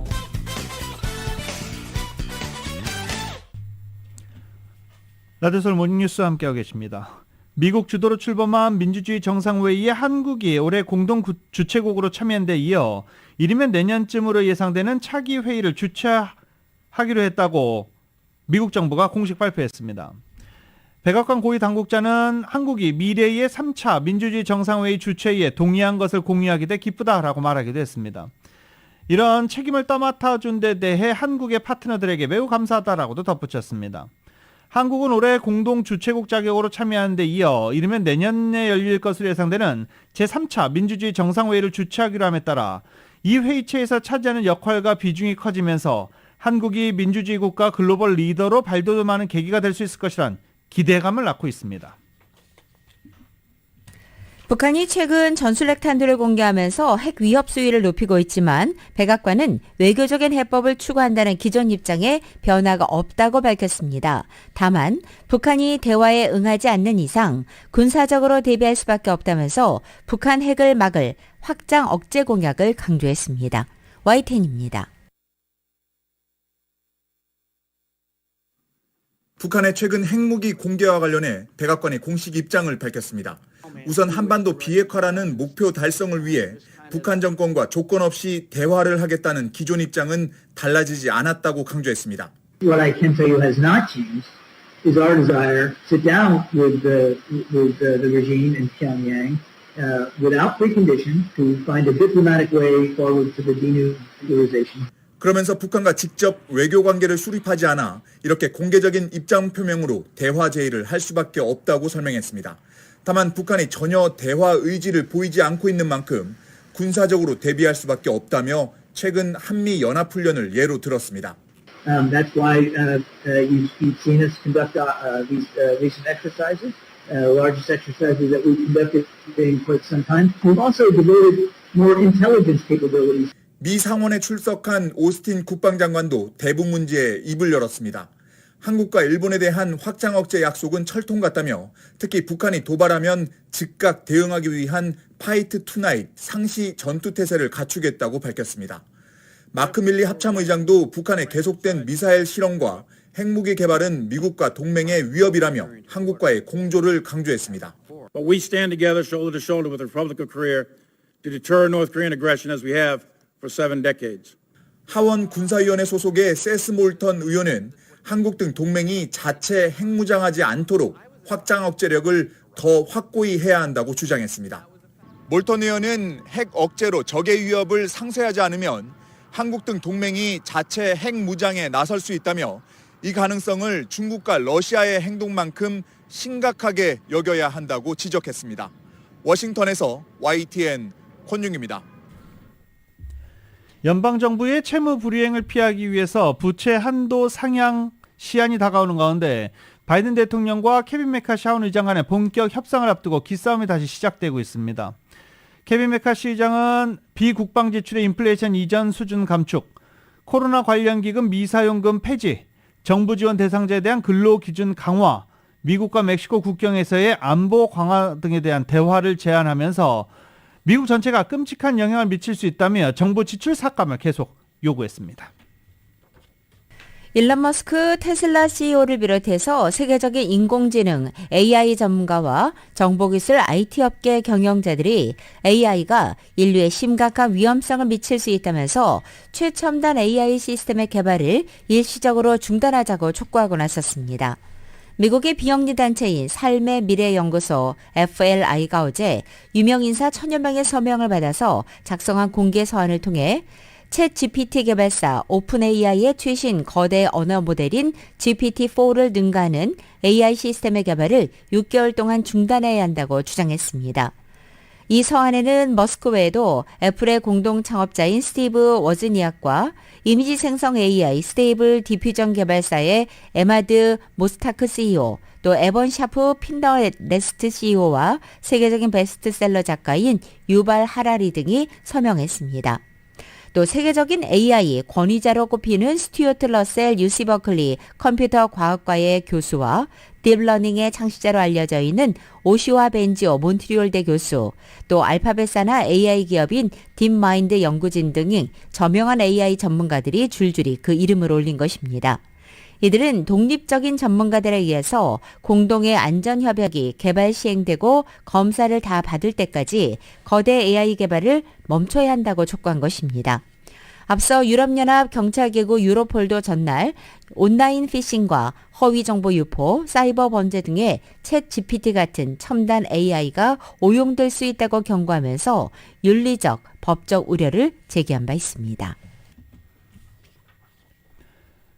라디오솔 모닝뉴스와 함께하고 계십니다. 미국 주도로 출범한 민주주의 정상회의에 한국이 올해 공동 주최국으로 참여한 데 이어 이르면 내년쯤으로 예상되는 차기 회의를 주최하기로 했다고 미국 정부가 공식 발표했습니다. 백악관 고위 당국자는 한국이 미래의 3차 민주주의 정상회의 주최에 동의한 것을 공유하게 돼 기쁘다라고 말하기도 했습니다. 이런 책임을 떠맡아준 데 대해 한국의 파트너들에게 매우 감사하다라고도 덧붙였습니다. 한국은 올해 공동 주최국 자격으로 참여하는 데 이어 이르면 내년에 열릴 것으로 예상되는 제3차 민주주의 정상회의를 주최하기로 함에 따라 이 회의체에서 차지하는 역할과 비중이 커지면서 한국이 민주주의 국가 글로벌 리더로 발돋움하는 계기가 될 수 있을 것이란 기대감을 낳고 있습니다. 북한이 최근 전술핵 탄두를 공개하면서 핵 위협 수위를 높이고 있지만 백악관은 외교적인 해법을 추구한다는 기존 입장에 변화가 없다고 밝혔습니다. 다만 북한이 대화에 응하지 않는 이상 군사적으로 대비할 수밖에 없다면서 북한 핵을 막을 확장 억제 공약을 강조했습니다. YTN입니다. 북한의 최근 핵무기 공개와 관련해 백악관이 공식 입장을 밝혔습니다. 우선 한반도 비핵화라는 목표 달성을 위해 북한 정권과 조건 없이 대화를 하겠다는 기존 입장은 달라지지 않았다고 강조했습니다. What I can tell you has not changed is our desire to sit down with the regime in Pyongyang without precondition to find a diplomatic way forward to the denuclearization. 그러면서 북한과 직접 외교 관계를 수립하지 않아 이렇게 공개적인 입장 표명으로 대화 제의를 할 수밖에 없다고 설명했습니다. 다만 북한이 전혀 대화 의지를 보이지 않고 있는 만큼 군사적으로 대비할 수밖에 없다며 최근 한미 연합 훈련을 예로 들었습니다. That's why you've seen us conduct these recent exercises, largest exercises that we've conducted in quite some time. We've also devoted more intelligence capabilities. 미 상원에 출석한 오스틴 국방장관도 대북 문제에 입을 열었습니다. 한국과 일본에 대한 확장 억제 약속은 철통 같다며 특히 북한이 도발하면 즉각 대응하기 위한 파이트 투나잇 상시 전투태세를 갖추겠다고 밝혔습니다. 마크 밀리 합참의장도 북한의 계속된 미사일 실험과 핵무기 개발은 미국과 동맹의 위협이라며 한국과의 공조를 강조했습니다. But we stand together shoulder to shoulder with the Republic of Korea to deter North Korean aggression as we have for 7 decades. 하원 군사위원회 소속의 세스 몰턴 의원은 한국 등 동맹이 자체 핵무장하지 않도록 확장 억제력을 더 확고히 해야 한다고 주장했습니다. 몰턴 의원은 핵 억제로 적의 위협을 상쇄하지 않으면 한국 등 동맹이 자체 핵무장에 나설 수 있다며 이 가능성을 중국과 러시아의 행동만큼 심각하게 여겨야 한다고 지적했습니다. 워싱턴에서 YTN 권윤입니다. 연방정부의 채무 불이행을 피하기 위해서 부채 한도 상향 시한이 다가오는 가운데 바이든 대통령과 케빈 메카시 하원 의장 간의 본격 협상을 앞두고 기싸움이 다시 시작되고 있습니다. 케빈 메카시 의장은 비국방 지출의 인플레이션 이전 수준 감축, 코로나 관련 기금 미사용금 폐지, 정부 지원 대상자에 대한 근로기준 강화, 미국과 멕시코 국경에서의 안보 강화 등에 대한 대화를 제안하면서 미국 전체가 끔찍한 영향을 미칠 수 있다며 정부 지출 삭감을 계속 요구했습니다. 일론 머스크 테슬라 CEO를 비롯해서 세계적인 인공지능 AI 전문가와 정보기술 IT 업계 경영자들이 AI가 인류에 심각한 위험성을 미칠 수 있다면서 최첨단 AI 시스템의 개발을 일시적으로 중단하자고 촉구하고 나섰습니다. 미국의 비영리 단체인 삶의 미래 연구소 FLI가 어제 유명 인사 1000여 명의 서명을 받아서 작성한 공개 서한을 통해 챗 GPT 개발사 오픈AI의 최신 거대 언어 모델인 GPT-4를 능가하는 AI 시스템의 개발을 6개월 동안 중단해야 한다고 주장했습니다. 이 서한에는 머스크 외에도 애플의 공동 창업자인 스티브 워즈니악과 이미지 생성 AI 스테이블 디퓨전 개발사의 에마드 모스타크 CEO, 또 에번 샤프 핀터레스트 CEO와 세계적인 베스트셀러 작가인 유발 하라리 등이 서명했습니다. 또 세계적인 AI 권위자로 꼽히는 스튜어트 러셀 UC 버클리 컴퓨터 과학과의 교수와 딥러닝의 창시자로 알려져 있는 오시와 벤지오 몬트리올대 교수, 또 알파벳 산하 AI 기업인 딥마인드 연구진 등의 저명한 AI 전문가들이 줄줄이 그 이름을 올린 것입니다. 이들은 독립적인 전문가들에 의해서 공동의 안전협약이 개발 시행되고 검사를 다 받을 때까지 거대 AI 개발을 멈춰야 한다고 촉구한 것입니다. 앞서 유럽연합 경찰기구 유로폴도 전날 온라인 피싱과 허위정보 유포, 사이버 범죄 등의 챗 GPT 같은 첨단 AI가 오용될 수 있다고 경고하면서 윤리적, 법적 우려를 제기한 바 있습니다.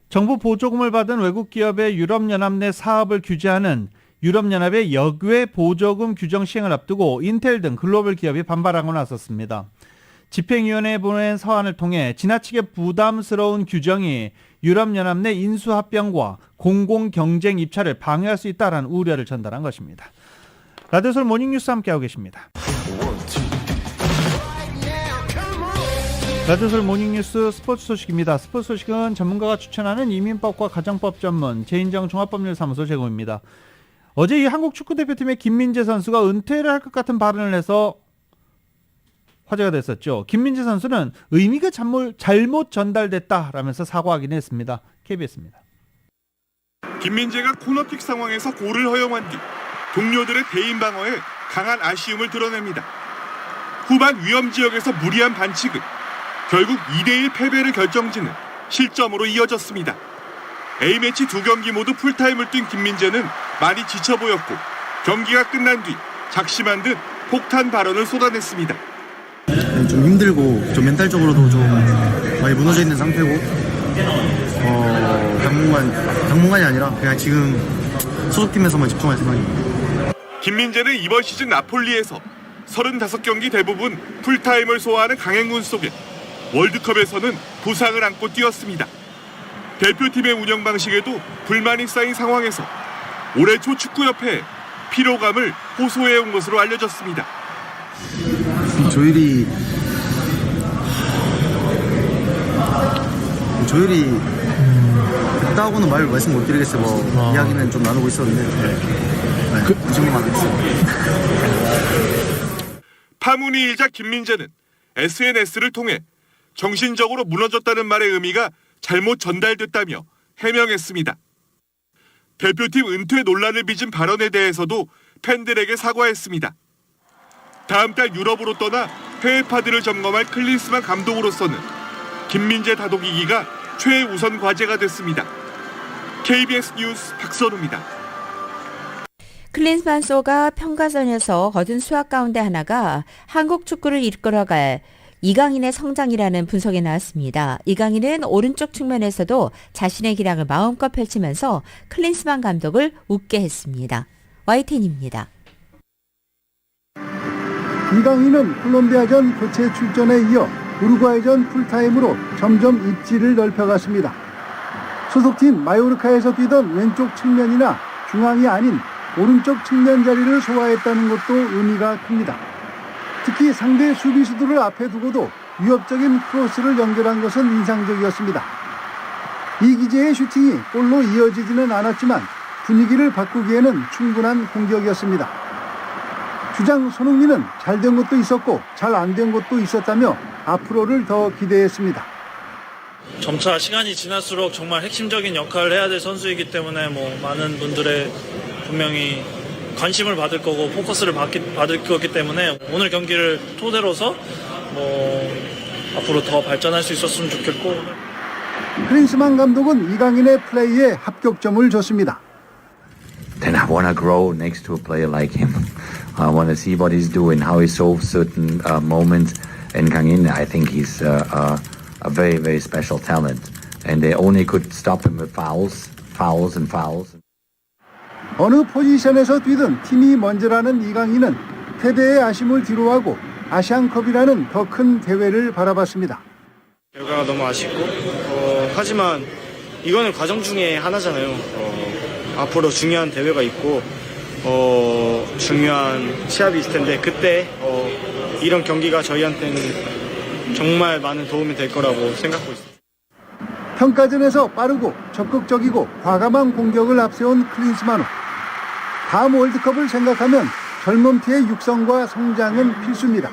정부 보조금을 받은 외국 기업의 유럽연합 내 사업을 규제하는 유럽연합의 역외 보조금 규정 시행을 앞두고 인텔 등 글로벌 기업이 반발하고 나섰습니다. 집행위원회에 보낸 서한을 통해 지나치게 부담스러운 규정이 유럽연합 내 인수합병과 공공경쟁 입찰을 방해할 수 있다는 우려를 전달한 것입니다. 라디오솔 모닝뉴스 함께하고 계십니다. 라디오솔 모닝뉴스 스포츠 소식입니다. 스포츠 소식은 전문가가 추천하는 이민법과 가정법 전문 제인정 종합법률사무소 제공입니다. 어제 이 한국 축구대표팀의 김민재 선수가 은퇴를 할 것 같은 발언을 해서 화제가 됐었죠. 김민재 선수는 의미가 잘못 전달됐다라면서 사과하긴 했습니다. KBS입니다. 김민재가 코너킥 상황에서 골을 허용한 뒤 동료들의 대인 방어에 강한 아쉬움을 드러냅니다. 후반 위험 지역에서 무리한 반칙은 결국 2대1 패배를 결정짓는 실점으로 이어졌습니다. A매치 2경기 모두 풀타임을 뛴 김민재는 많이 지쳐 보였고 경기가 끝난 뒤 작심한 듯 폭탄 발언을 쏟아냈습니다. 좀 힘들고 좀 멘탈적으로도 좀 많이 무너져 있는 상태고 당분간이 아니라 그냥 지금 소속팀에서만 집중할 생각입니다. 김민재는 이번 시즌 나폴리에서 35경기 대부분 풀타임을 소화하는 강행군 속에 월드컵에서는 부상을 안고 뛰었습니다. 대표팀의 운영 방식에도 불만이 쌓인 상황에서 올해 초 축구협회에 피로감을 호소해온 것으로 알려졌습니다. 조율이 됐다고는 말씀 못 드리겠어요. 이야기는 좀 나누고 있었는데 그 정도만 하겠습니다. 파문이 일자 김민재는 SNS를 통해 정신적으로 무너졌다는 말의 의미가 잘못 전달됐다며 해명했습니다. 대표팀 은퇴 논란을 빚은 발언에 대해서도 팬들에게 사과했습니다. 다음 달 유럽으로 떠나 해외파들을 점검할 클린스만 감독으로서는 김민재 다독이기가 최우선 과제가 됐습니다. KBS 뉴스 박선우입니다. 클린스만 소가 평가전에서 거둔 수확 가운데 하나가 한국 축구를 이끌어갈 이강인의 성장이라는 분석이 나왔습니다. 이강인은 오른쪽 측면에서도 자신의 기량을 마음껏 펼치면서 클린스만 감독을 웃게 했습니다. YTN입니다. 이강인은 콜롬비아전 교체 출전에 이어 우루과이전 풀타임으로 점점 입지를 넓혀갔습니다. 소속팀 마요르카에서 뛰던 왼쪽 측면이나 중앙이 아닌 오른쪽 측면 자리를 소화했다는 것도 의미가 큽니다. 특히 상대 수비수들을 앞에 두고도 위협적인 크로스를 연결한 것은 인상적이었습니다. 이기재의 슈팅이 골로 이어지지는 않았지만 분위기를 바꾸기에는 충분한 공격이었습니다. 주장 손흥민은 잘된 것도 있었고 잘 안 된 것도 있었다며 앞으로를 더 기대했습니다. 점차 시간이 지날수록 정말 핵심적인 역할을 해야 될 선수이기 때문에 많은 분들의 분명히 관심을 받을 거고 포커스를 받을 거기 때문에 오늘 경기를 토대로서 앞으로 더 발전할 수 있었으면 좋겠고. 클린스만 감독은 이강인의 플레이에 합격점을 줬습니다. Then I want to grow next to a player like him. I want to see what he's doing, how he solves certain moments. And Kang In, I think he's a very, very special talent. And they only could stop him with fouls. 어느 포지션에서 뛰든 팀이 먼저라는 이강인은 패배의 아쉬움을 뒤로하고 아시안컵이라는 더 큰 대회를 바라봤습니다. 결과가 너무 아쉽고 하지만 이거는 과정 중에 하나잖아요. 앞으로 중요한 대회가 있고 중요한 시합이 있을 텐데 그때 이런 경기가 저희한테는 정말 많은 도움이 될 거라고 생각하고 있습니다. 평가전에서 빠르고 적극적이고 과감한 공격을 앞세운 클린스만호. 다음 월드컵을 생각하면 젊음티의 육성과 성장은 필수입니다.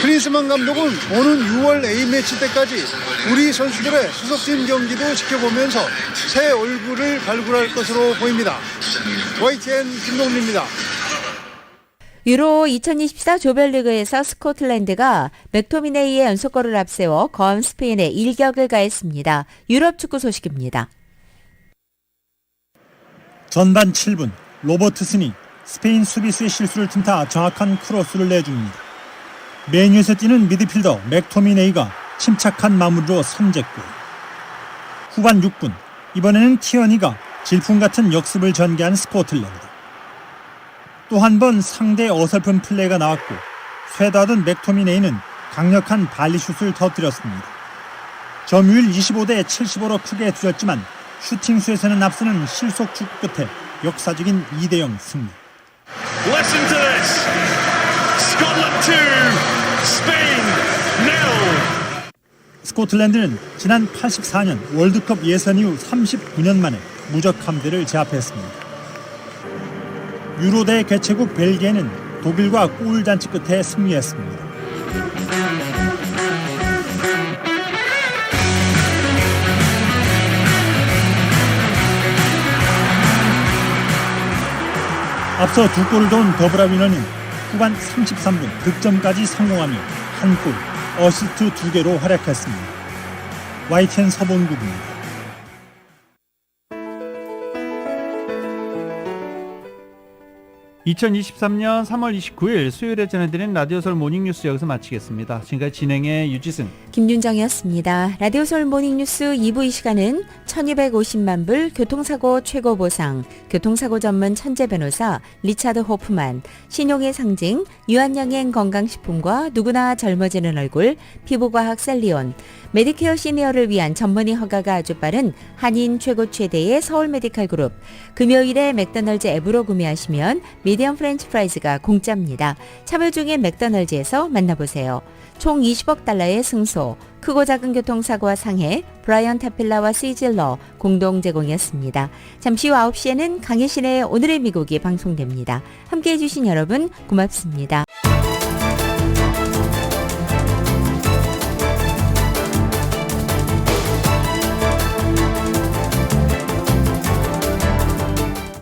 클린스만 감독은 오는 6월 A매치 때까지 우리 선수들의 소속팀 경기도 지켜보면서 새 얼굴을 발굴할 것으로 보입니다. YTN 김동민입니다. 유로 2024 조별리그에서 스코틀랜드가 맥토미네이의 연속골을 앞세워 거한 스페인에 일격을 가했습니다. 유럽 축구 소식입니다. 전반 7분 로버트슨이 스페인 수비수의 실수를 틈타 정확한 크로스를 내줍니다. 맨유에서 뛰는 미드필더 맥토미네이가 침착한 마무리로 선제골. 후반 6분 이번에는 티어니가 질풍 같은 역습을 전개한 스코틀랜드. 또 한 번 상대의 어설픈 플레이가 나왔고 쇠도하던 맥토미네이는 강력한 발리슛을 터뜨렸습니다. 점유율 25대 75로 크게 뒤졌지만 슈팅 수에서는 앞서는 실속 축구 끝에 역사적인 2대0 승리. Listen to this. Scotland 2, Spain 0. 스코틀랜드는 지난 84년 월드컵 예선 이후 39년 만에 무적 함대를 제압했습니다. 유로대 개최국 벨기에는 독일과 골잔치 끝에 승리했습니다. 앞서 두 골을 넣은 더브라위너는 후반 33분 득점까지 성공하며 한 골, 어시스트 2개로 활약했습니다. YTN 서본국입니다. 2023년 3월 29일 수요일에 전해드린 라디오 서울 모닝뉴스 여기서 마치겠습니다. 지금까지 진행의 유지승, 김윤정이었습니다. 라디오 서울 모닝뉴스 2부 이 시간은 1250만 불 교통사고 최고 보상, 교통사고 전문 천재 변호사 리차드 호프만, 신용의 상징 유한양행 건강식품과 누구나 젊어지는 얼굴 피부과학 셀리온, 메디케어 시니어를 위한 전문의 허가가 아주 빠른 한인 최고 최대의 서울 메디칼 그룹, 금요일에 맥도날드 앱으로 구매하시면 미디엄 프렌치 프라이즈가 공짜입니다. 참여 중인 맥도날드에서 만나보세요. 총 20억 달러의 승소, 크고 작은 교통사고와 상해, 브라이언 타필라와 시질러 공동 제공이었습니다. 잠시 후 9시에는 강혜신의 오늘의 미국이 방송됩니다. 함께해 주신 여러분 고맙습니다.